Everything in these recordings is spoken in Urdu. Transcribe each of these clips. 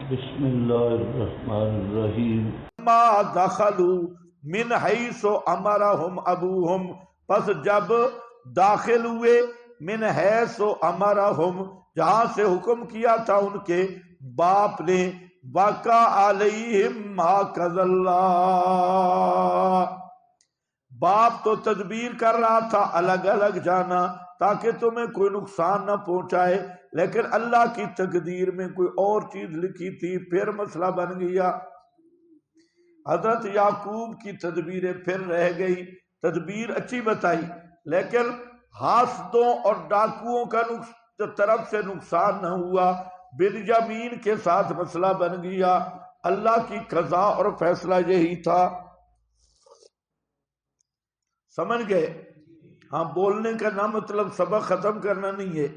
بسم اللہ الرحمن الرحیم ما دخلوا من حیث امرہم ابوہم، پس جب داخل ہوئے من حیث امرہم، جہاں سے حکم کیا تھا ان کے باپ نے، وقع علیہم ما قضى اللہ، باپ تو تدبیر کر رہا تھا الگ الگ جانا تاکہ تمہیں کوئی نقصان نہ پہنچائے، لیکن اللہ کی تقدیر میں کوئی اور چیز لکھی تھی، پھر مسئلہ بن گیا۔ حضرت یعقوب کی تدبیریں پھر رہ گئی، تدبیر اچھی بتائی لیکن حاسدوں اور ڈاکوؤں کا طرف سے نقصان نہ ہوا، بنیامین کے ساتھ مسئلہ بن گیا۔ اللہ کی قضا اور فیصلہ یہی تھا، سمجھ گئے؟ ہاں، بولنے کا نہ مطلب سبق ختم کرنا نہیں ہے۔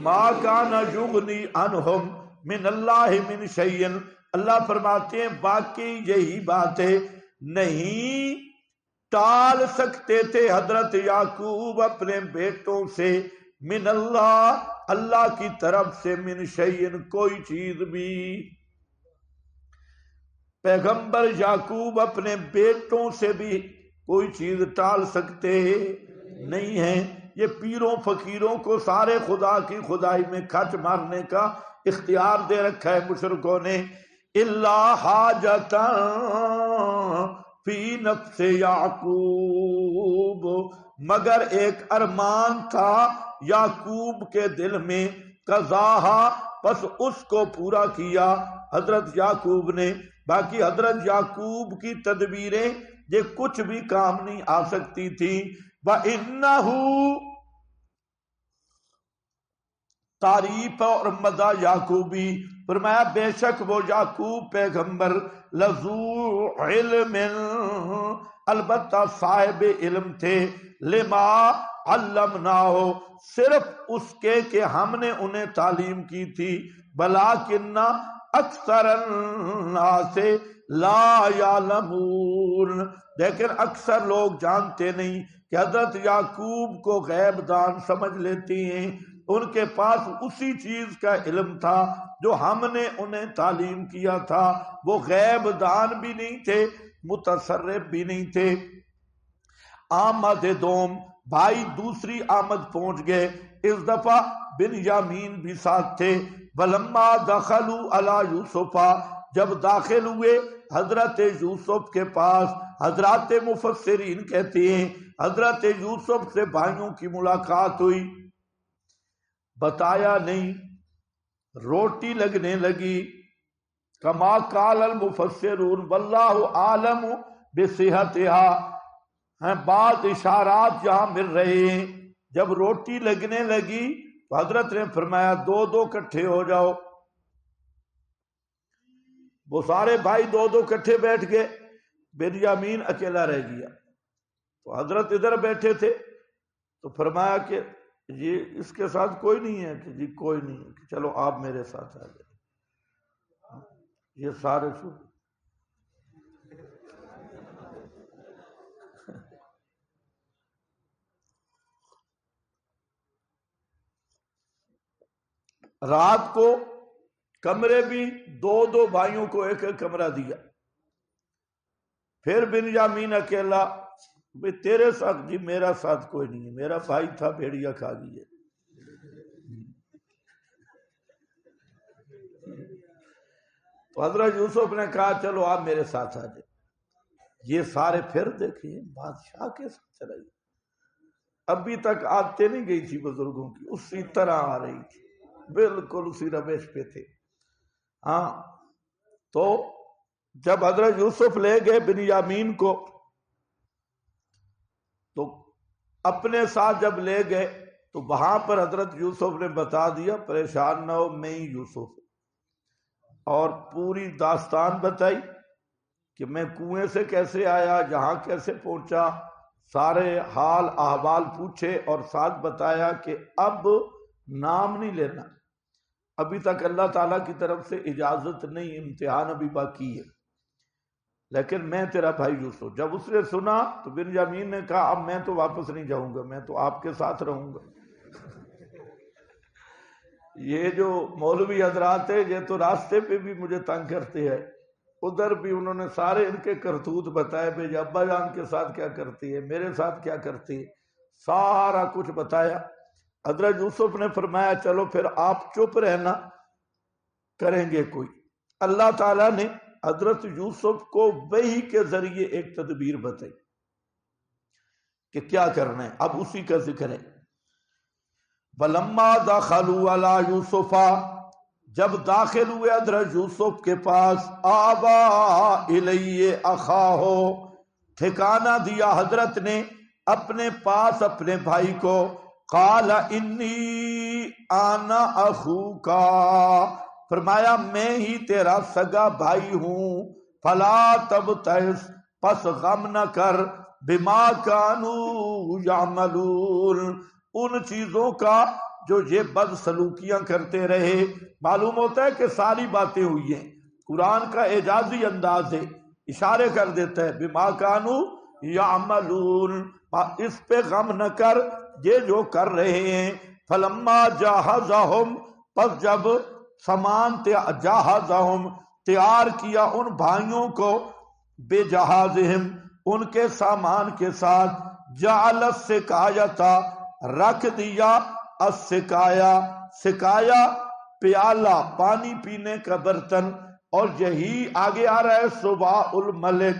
ما کان یغنی عنہم من اللہ من شیء، اللہ فرماتے ہیں واقعی یہی بات ہے، نہیں ٹال سکتے تھے حضرت یعقوب اپنے بیٹوں سے، من اللہ، اللہ کی طرف سے، من شیء، کوئی چیز بھی۔ پیغمبر یعقوب اپنے بیٹوں سے بھی کوئی چیز ٹال سکتے نہیں ہیں۔ یہ پیروں فقیروں کو سارے خدا کی خدائی میں کھچ مارنے کا اختیار دے رکھا ہے مشرکوں نے۔ الا حاجتا فی نفس یعقوب، مگر ایک ارمان تھا یعقوب کے دل میں، قضاہا، پس اس کو پورا کیا حضرت یعقوب نے۔ باقی حضرت یعقوب کی تدبیریں یہ کچھ بھی کام نہیں آ سکتی تھی۔ وَإِنَّهُ، تعریف اور مدح یعقوبی، فرمایا بے شک وہ یعقوب پیغمبر لذو علم، البتہ صاحب علم تھے، لما علمناہ، صرف اس کے کہ ہم نے انہیں تعلیم کی تھی، بلاکن اکثر الناس لا یعلمون، لیکن اکثر لوگ جانتے نہیں کہ حضرت یعقوب کو غیب دان سمجھ لیتی ہیں، ان کے پاس اسی چیز کا علم تھا جو ہم نے انہیں تعلیم کیا تھا، وہ غیب دان بھی نہیں تھے، متصرف بھی نہیں تھے۔ آمد دوم، بھائی دوسری آمد پہنچ گئے، اس دفعہ بنیامین بھی ساتھ تھے۔ ولما دخلوا علی یوسفا، جب داخل ہوئے حضرت یوسف کے پاس، حضرات مفسرین کہتے ہیں حضرت یوسف سے بھائیوں کی ملاقات ہوئی، بتایا نہیں، روٹی لگنے لگی، کما قال المفسرون واللہ عالم بصحتها، ہیں بعض اشارات یہاں مل رہے ہیں۔ جب روٹی لگنے لگی تو حضرت نے فرمایا دو دو کٹھے ہو جاؤ، وہ سارے بھائی دو دو کٹھے بیٹھ گئے، بنیامین اکیلا رہ گیا۔ تو حضرت ادھر بیٹھے تھے تو فرمایا کہ یہ اس کے ساتھ کوئی نہیں ہے، کہ جی کوئی نہیں ہے، کہ چلو آپ میرے ساتھ آ جائیں۔ یہ سارے سن رات کو کمرے بھی دو دو بھائیوں کو ایک ایک کمرہ دیا، پھر بنیامین اکیلا، بھئی تیرے ساتھ؟ جی میرا ساتھ کوئی نہیں ہے، میرا بھائی تھا بھیڑیا کھا گئی ہے۔ تو حضرت یوسف نے کہا چلو آپ میرے ساتھ آ جائیں۔ یہ سارے پھر دیکھیں بادشاہ کے ساتھ چلائی، ابھی تک عادتیں نہیں گئی تھی بزرگوں کی، اسی طرح آ رہی تھی، بالکل اسی روش پہ تھے۔ ہاں، تو جب حضرت یوسف لے گئے بنیامین کو، تو اپنے ساتھ جب لے گئے تو وہاں پر حضرت یوسف نے بتا دیا پریشان نہ ہو، میں ہی یوسف، اور پوری داستان بتائی کہ میں کنویں سے کیسے آیا، یہاں کیسے پہنچا، سارے حال احوال پوچھے، اور ساتھ بتایا کہ اب نام نہیں لینا، ابھی تک اللہ تعالیٰ کی طرف سے اجازت نہیں، امتحان ابھی باقی ہے، لیکن میں تیرا بھائی یوسف۔ جب اس نے سنا تو بنیامین نے کہا اب میں تو واپس نہیں جاؤں گا، میں تو آپ کے ساتھ رہوں گا۔ یہ جو مولوی حضرات ہیں یہ تو راستے پہ بھی مجھے تنگ کرتے ہیں، ادھر بھی انہوں نے سارے ان کے کرتوت بتائے، بھائی ابا جان کے ساتھ کیا کرتی ہے، میرے ساتھ کیا کرتی ہے، سارا کچھ بتایا۔ حضرت یوسف نے فرمایا چلو پھر آپ چپ رہنا، کریں گے کوئی۔ اللہ تعالیٰ نے حضرت یوسف کو وحی کے ذریعے ایک تدبیر بتائی کہ کیا کرنا ہے، اب اسی کا ذکر ہے۔ وَلَمَّا دَخَلُوا عَلَى يُوسُفَ، جب داخل ہوئے حضرت یوسف کے پاس، آبا الیہ اخاہ، ٹھکانہ دیا حضرت نے اپنے پاس اپنے بھائی کو، قال انی انا اخوکا، فرمایا میں ہی تیرا سگا بھائی ہوں، فلا تبتئس، پس غم نہ کر، بما کانوا یعملون، ان چیزوں کا جو یہ بد سلوکیاں کرتے رہے۔ معلوم ہوتا ہے کہ ساری باتیں ہوئی ہیں، قرآن کا اعجازی انداز ہے، اشارے کر دیتا ہے بما کانوا یعملون، اس پہ غم نہ کر، یہ جو کر رہے ہیں۔ فلما جہزہم، پس جب سامان جہزہم تیار کیا ان بھائیوں کو، بے جہازہم ان کے سامان کے ساتھ، جعل السقایۃ رکھ دیا، السقایا سقایا پیالہ پانی پینے کا برتن، اور یہی آگے آ رہا ہے صباح الملک،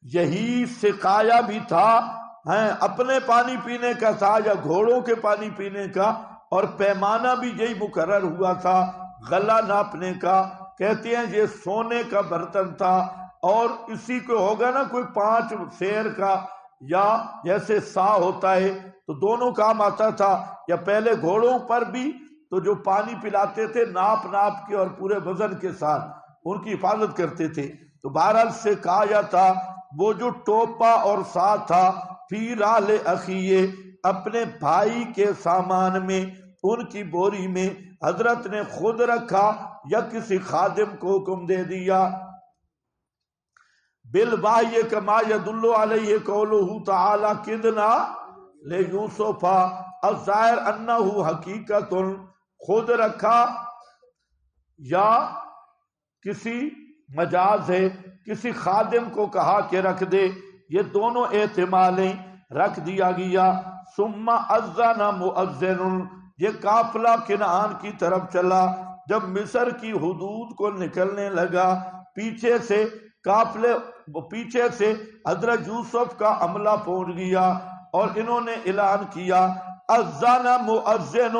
یہی سقایا بھی تھا، اپنے پانی پینے کا تھا یا گھوڑوں کے پانی پینے کا، اور پیمانہ بھی یہی مقرر ہوا تھا غلہ ناپنے کا۔ کہتے ہیں یہ سونے کا برتن تھا، اور اسی کو ہوگا نا کوئی 5 سیر کا، یا جیسے سا ہوتا ہے تو دونوں کام آتا تھا، یا پہلے گھوڑوں پر بھی تو جو پانی پلاتے تھے ناپ ناپ کے اور پورے وزن کے ساتھ ان کی حفاظت کرتے تھے۔ تو بہرحال سے کہا جاتا وہ جو ٹوپا اور سا تھا، فی رحل اخیہ، اپنے بھائی کے سامان میں، ان کی بوری میں، حضرت نے خود رکھا یا کسی خادم کو حکم دے دیا۔ بالباہی کما یدل علیہ قولہ تعالی کدنا لیوسف، الظاہر انہ حقیقت، خود رکھا یا کسی مجاز ہے، کسی خادم کو کہا کہ رکھ دے، یہ دونوں احتمالیں، رکھ دیا گیا۔ ثم اذن مؤذن، یہ قافلہ کنعان کی طرف چلا، جب مصر کی حدود کو نکلنے لگا، پیچھے سے قافلے، پیچھے سے حضرت یوسف کا عملہ پہنچ گیا، اور انہوں نے اعلان کیا، اذن مؤذن،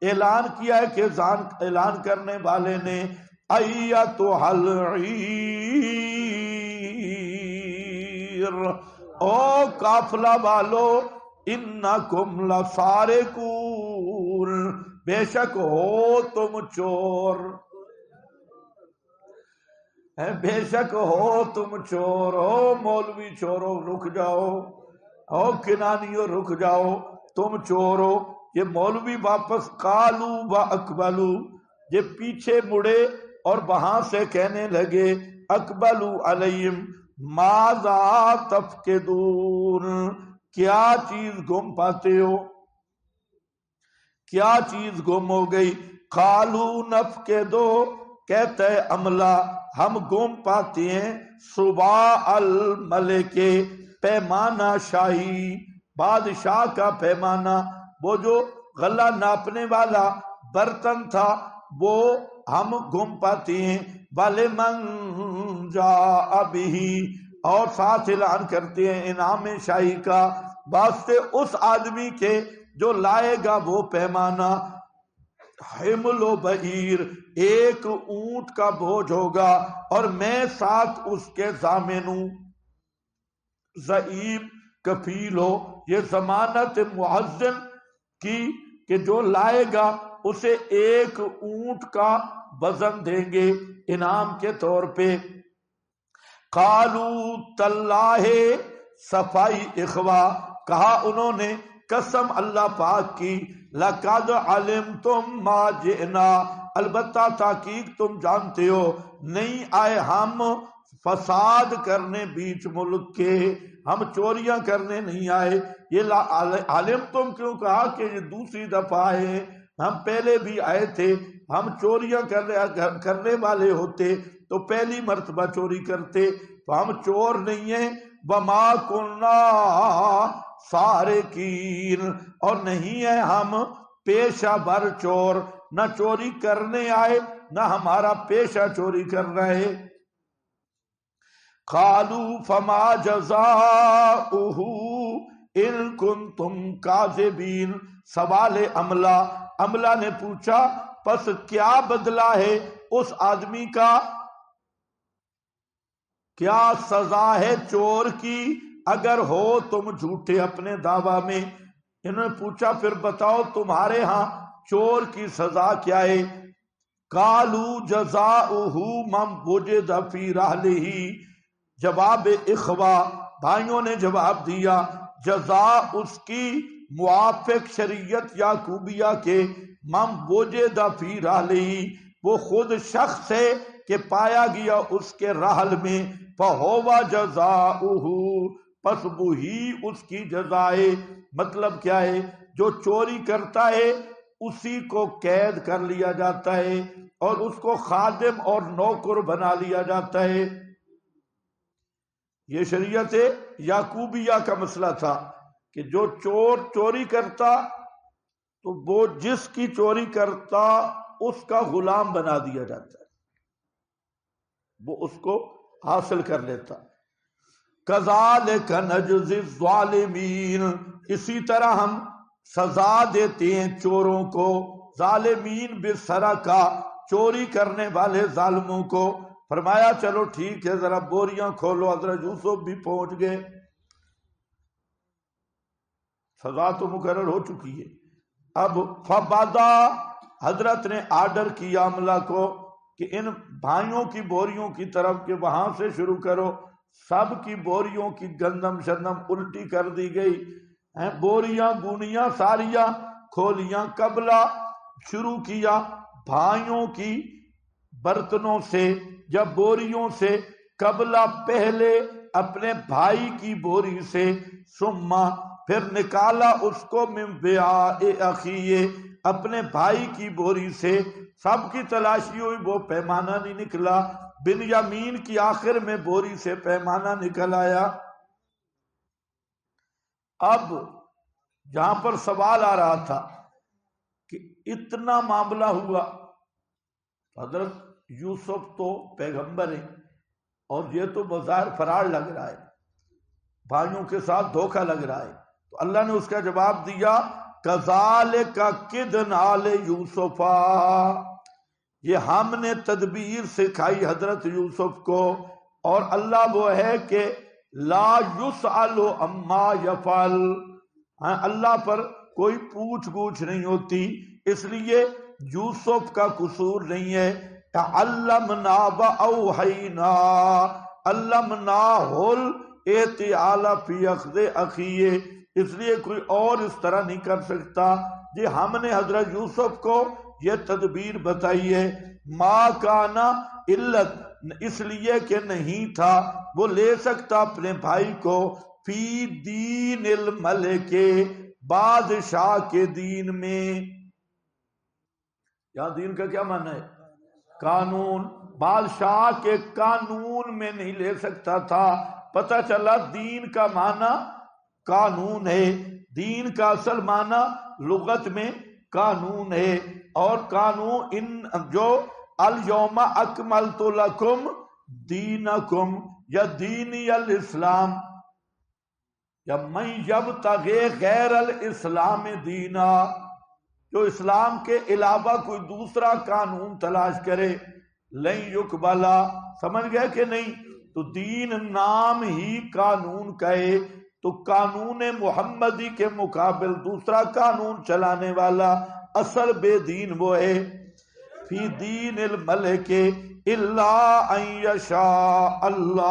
اعلان کیا ہے کہ اعلان کرنے والے نے، ایتھا العیر، او قافلہ والو، انکم لسارقون، بے شک ہو تم چور، بے شک ہو تم چور، ہو مولوی چورو رک جاؤ، ہو کنانیو رک جاؤ، تم چور ہو۔ یہ مولوی واپس قالو و اقبلو، یہ پیچھے مڑے اور وہاں سے کہنے لگے، اقبلو علیہم ماذا تفقدون، کیا چیز گم پاتے ہو، کیا چیز گم ہو گئی۔ قالو نفقدو، کہتے عملہ ہم گم پاتے ہیں، صباح الملک، پیمانہ شاہی، بادشاہ کا پیمانہ، وہ جو غلہ ناپنے والا برتن تھا وہ ہم گم پاتے ہیں۔ وَلِمَنْ جَاءَ بِهِ، اور ساتھ اعلان کرتے ہیں انعام شاہی کا واسطے اس آدمی کے جو لائے گا وہ پیمانہ، حمل و بعیر، ایک اونٹ کا بوجھ ہوگا، اور میں ساتھ اس کے ضامن ہوں، ضعیف کفیل ہو، یہ ضمانت معزن کی کہ جو لائے گا اسے ایک اونٹ کا وزن دیں گے انعام کے طور پہ۔ قالو تاللہ، صفائی اخوا، کہا انہوں نے قسم اللہ پاک کی، لقد علمتم ما جئنا، البتہ تحقیق تم جانتے ہو نہیں آئے ہم فساد کرنے بیچ ملک کے، ہم چوریاں کرنے نہیں آئے۔ یہ علمتم کیوں کہا کہ یہ دوسری دفعہ ہے، ہم پہلے بھی آئے تھے، ہم چوریاں کرنے والے ہوتے تو پہلی مرتبہ چوری کرتے، تو ہم چور نہیں ہیں، وما کننا سارقین، اور نہیں ہے ہم پیشہ ور چور، نہ چوری کرنے آئے نہ ہمارا پیشہ چوری کرنا ہے۔ قالوا فما جزاؤہ ان کنتم کاذبین، سوال عملہ نے پوچھا پس کیا بدلہ ہے اس آدمی کا، کیا سزا ہے چور کی اگر ہو تم جھوٹے اپنے دعویٰ میں؟ انہوں نے پوچھا پھر بتاؤ تمہارے ہاں چور کی سزا کیا ہے؟ قالوا جزاؤہ من وجد فی رحلہ، جواب اخوا، بھائیوں نے جواب دیا جزا اس کی موافق شریعت یعقوبیہ کے، من وجد فی رحلہ، وہ خود شخص ہے کہ پایا گیا اس کے رحل میں، فہو جزاؤہ، پس وہی اس کی جزائے۔ مطلب کیا ہے؟ جو چوری کرتا ہے اسی کو قید کر لیا جاتا ہے اور اس کو خادم اور نوکر بنا لیا جاتا ہے۔ یہ شریعت یعقوبیہ کا مسئلہ تھا کہ جو چور چوری کرتا تو وہ جس کی چوری کرتا اس کا غلام بنا دیا جاتا ہے، وہ اس کو حاصل کر لیتا۔ کذالک نجزی الظالمین، اسی طرح ہم سزا دیتے ہیں چوروں کو، ظالمین بالسرقہ، چوری کرنے والے ظالموں کو۔ فرمایا چلو ٹھیک ہے ذرا بوریاں کھولو، حضرت یوسف بھی پہنچ گئے، سزا تو مقرر ہو چکی ہے۔ اب فبادا، حضرت نے آرڈر کیا عملہ کو کہ ان بھائیوں کی بوریوں کی طرف کہ وہاں سے شروع کرو، سب کی بوریوں کی گندم شندم الٹی کر دی گئی، بوریاں گونیاں ساریاں کھولیاں، قبلہ شروع کیا بھائیوں کی برتنوں سے یا بوریوں سے، قبلہ پہلے اپنے بھائی کی بوری سے، ثم پھر نکالا اس کو من وعاء اخیہ، اپنے بھائی کی بوری سے، سب کی تلاشی ہوئی وہ پیمانہ نہیں نکلا، بنیامین کی آخر میں بوری سے پیمانہ نکل آیا۔ اب جہاں پر سوال آ رہا تھا کہ اتنا معاملہ ہوا، حضرت یوسف تو پیغمبر ہیں اور یہ تو بظاہر فرار لگ رہا ہے، بھائیوں کے ساتھ دھوکہ لگ رہا ہے، تو اللہ نے اس کا جواب دیا کذالک کدنا لیوسفا، یہ ہم نے تدبیر سکھائی حضرت یوسف کو، اور اللہ وہ ہے کہ لا یسأل عما یفعل، اللہ پر کوئی پوچھ گچھ نہیں ہوتی، اس لیے یوسف کا قصور نہیں ہے۔ علمنا واوحینا، علمناہ الاعتیال فی اخذ اخیہ، اس لیے کوئی اور اس طرح نہیں کر سکتا، جی ہم نے حضرت یوسف کو یہ تدبیر بتائی ہے۔ ما کانا علت، اس لیے کہ نہیں تھا وہ لے سکتا اپنے بھائی کو، فی دین الملک، بادشاہ کے دین میں، یہاں دین کا کیا معنی ہے؟ قانون، بادشاہ کے قانون میں نہیں لے سکتا تھا۔ پتہ چلا دین کا معنی قانون ہے، دین کا اصل معنی لغت میں قانون ہے، اور قانون ان جو الیوم اکملت لکم دینکم، یا دینی الاسلام، یا من یبتغی غیر الاسلام دینا، جو اسلام کے علاوہ کوئی دوسرا قانون تلاش کرے لن یقبلا، سمجھ گئے کہ نہیں؟ تو دین نام ہی قانون کا ہے، تو قانون محمدی کے مقابل دوسرا قانون چلانے والا اصل بے دین وہ ہے۔ فی دین الملک الا ان یشاء اللہ،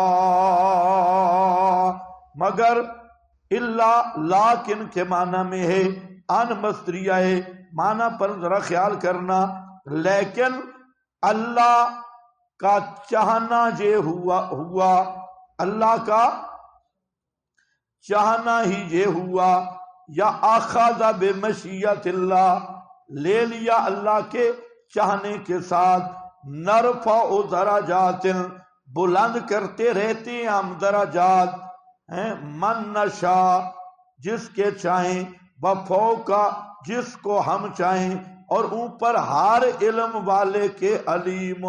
مگر اللہ لیکن کے معنی میں ہے، ان مصدریہ ہے، معنی پر ذرا خیال کرنا، لیکن اللہ کا چاہنا یہ ہوا، اللہ کا چاہنا ہی یہ ہوا، یا اخذ بمشیت اللہ، لے لیا اللہ کے چاہنے کے ساتھ، نرفع درجات، بلند کرتے رہتے ہیں ہم درجات، من نشاء، جس کے چاہیں، وفوق، جس کو ہم چاہیں، اور اوپر ہر علم والے کے علیم،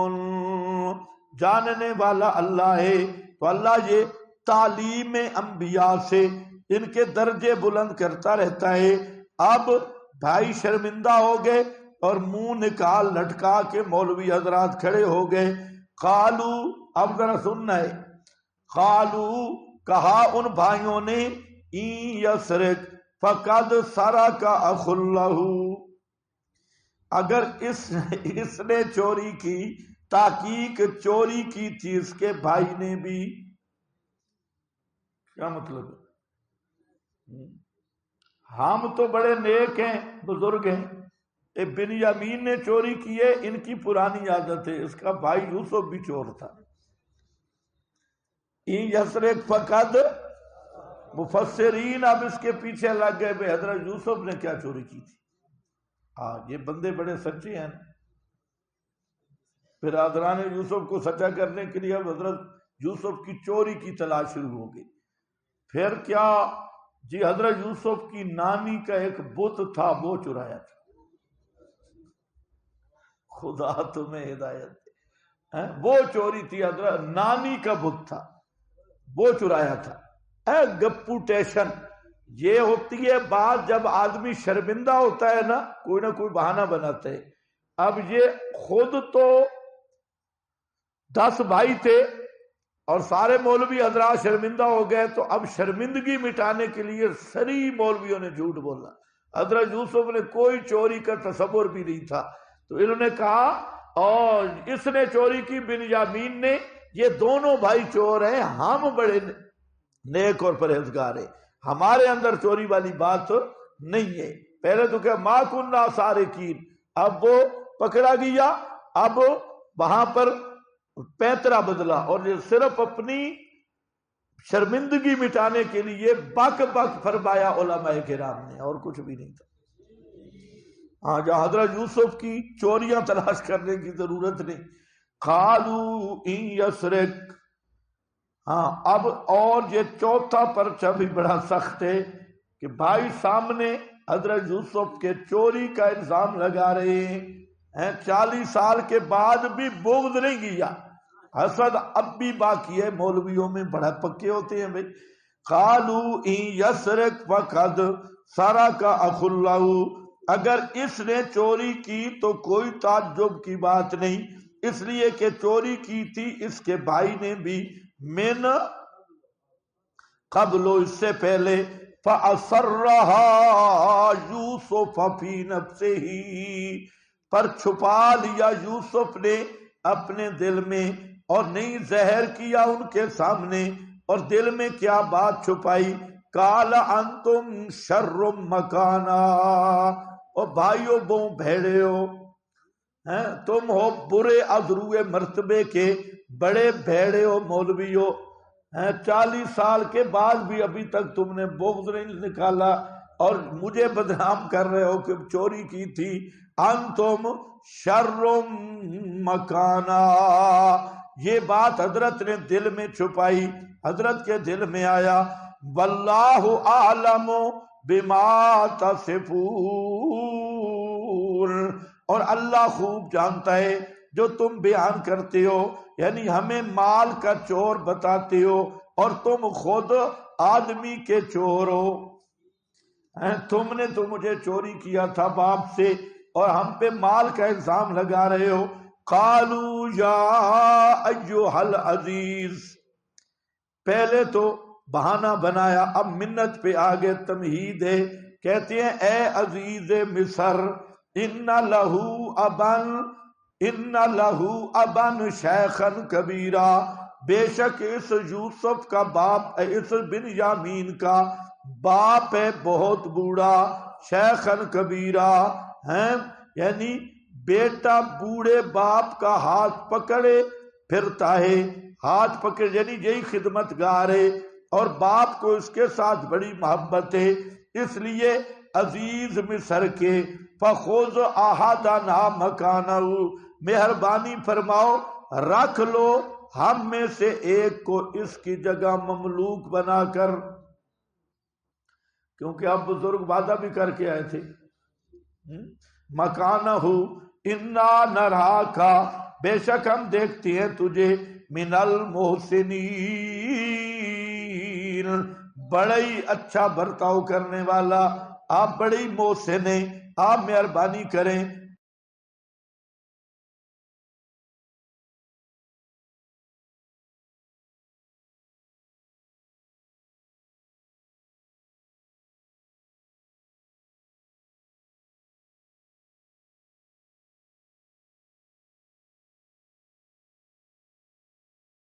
جاننے والا اللہ ہے۔ تو اللہ یہ تعلیم انبیاء سے ان کے درجے بلند کرتا رہتا ہے۔ اب بھائی شرمندہ ہو گئے اور منہ نکال لٹکا کے مولوی حضرات کھڑے ہو گئے۔ قالو، اب ذرا سننا ہے، قالو، کہا ان بھائیوں نے، این یسرق فقد سرق اخ لہ، اگر اس نے چوری کی، تحقیق چوری کی تھی اس کے بھائی نے بھی۔ کیا مطلب ہے؟ ہم تو بڑے نیک ہیں، بزرگ ہیں، بنیامین نے چوری کی ہے، ان کی پرانی عادت ہے، اس کا بھائی یوسف بھی چور تھا۔ این یسرق فقد، مفسرین اب اس کے پیچھے لگ گئے، بے حضرت یوسف نے کیا چوری کی تھی؟ یہ بندے بڑے سچے ہیں۔ پھر برادران یوسف کو سچا کرنے کے لیے اب حضرت یوسف کی چوری کی تلاش شروع ہو گئی۔ پھر کیا جی، حضرت یوسف کی نانی کا ایک بت تھا، وہ چرایا تھا۔ خدا تمہیں ہدایت دے، وہ چوری تھی، حضرت نانی کا بت تھا، وہ چرایا تھا۔ گپو ٹیشن یہ ہوتی ہے بات جب آدمی شرمندہ ہوتا ہے نا، کوئی نہ کوئی بہانہ بناتا ہے۔ اب یہ خود تو 10 بھائی تھے اور سارے مولوی حضرات شرمندہ ہو گئے، تو اب شرمندگی مٹانے کے لیے سری مولویوں نے جھوٹ بولا۔ حضرت یوسف نے کوئی چوری کا تصور بھی نہیں تھا، تو انہوں نے کہا اور اس نے چوری کی، بنیامین نے، یہ دونوں بھائی چور ہیں، ہم بڑے نیک اور پرہیزگار ہیں، ہمارے اندر چوری والی بات نہیں ہے۔ پہلے تو کہ ما کننا سارقین، اب وہ پکڑا گیا، اب وہاں پر پیترا بدلا، اور یہ صرف اپنی شرمندگی مٹانے کے لیے بک بک فرمایا علماء کرام نے، اور کچھ بھی نہیں تھا۔ جہاں حضرت یوسف کی چوریاں تلاش کرنے کی ضرورت نہیں۔ قالو ان یسرق، اب اور یہ چوتھا پرچہ بھی بڑا سخت ہے کہ بھائی سامنے حضرت یوسف کے چوری کا الزام لگا رہے ہیں، 40 سال کے بعد بھی بغض نہیں گیا، حسد اب بھی باقی ہے، مولویوں میں بڑا پکے ہوتے ہیں بھائی۔ قالو ان یسرق فقد سرق اخ لہ، اگر اس نے چوری کی تو کوئی تعجب کی بات نہیں، اس لیے کہ چوری کی تھی اس کے بھائی نے بھی، من قبل، اس سے پہلے، فَأَسَرَّهَا يُوسُفَ فِي نَفْسِهِ، پر چھپا لیا یوسف نے اپنے دل میں، اور نہیں ظاہر کیا ان کے سامنے، اور دل میں کیا بات چھپائی؟ قَالَ أَنْتُمْ شَرٌّ مَكَانًا، اور بھائیو بہو بھیڑے ہو، تم ہو برے ازروئے مرتبے کے، بڑے بھیڑے ہو مولوی ہو، 40 سال کے بعد بھی ابھی تک تم نے بغض نہیں نکالا اور مجھے بدنام کر رہے ہو کہ چوری کی تھی۔ انتم شر مکانا، یہ بات حضرت نے دل میں چھپائی، حضرت کے دل میں آیا۔ واللہ اعلم بما تصفون، اور اللہ خوب جانتا ہے جو تم بیان کرتے ہو، یعنی ہمیں مال کا چور بتاتے ہو اور تم خود آدمی کے چور ہو۔ تم نے تو مجھے چوری کیا تھا باپ سے اور ہم پہ مال کا الزام لگا رہے ہو۔ قالوا یا ایھا العزیز، پہلے تو بہانہ بنایا، اب منت پہ آگے تمہید ہے، کہتے ہیں اے عزیز مصر، ان لہو ابن شیخا کبیرا، بے شک اس یوسف کا باپ، اس بنیامین کا باپ ہے بہت بوڑھا، شیخا کبیرا، یعنی بیٹا بوڑھے باپ کا ہاتھ پکڑے پھرتا ہے، ہاتھ پکڑ یعنی یہی خدمت گار ہے، اور باپ کو اس کے ساتھ بڑی محبت ہے، اس لیے عزیز مصر کے۔ فخذ احدنا مکانہ، مہربانی فرماؤ رکھ لو ہم میں سے ایک کو اس کی جگہ مملوک بنا کر، کیونکہ اب بزرگ وعدہ بھی کر کے آئے تھے. مکانہ انا نراکا، بے شک ہم دیکھتے ہیں تجھے، من المحسنین، بڑا ہی اچھا برتاؤ کرنے والا. آپ بڑے ہی محسن ہیں، آپ مہربانی کریں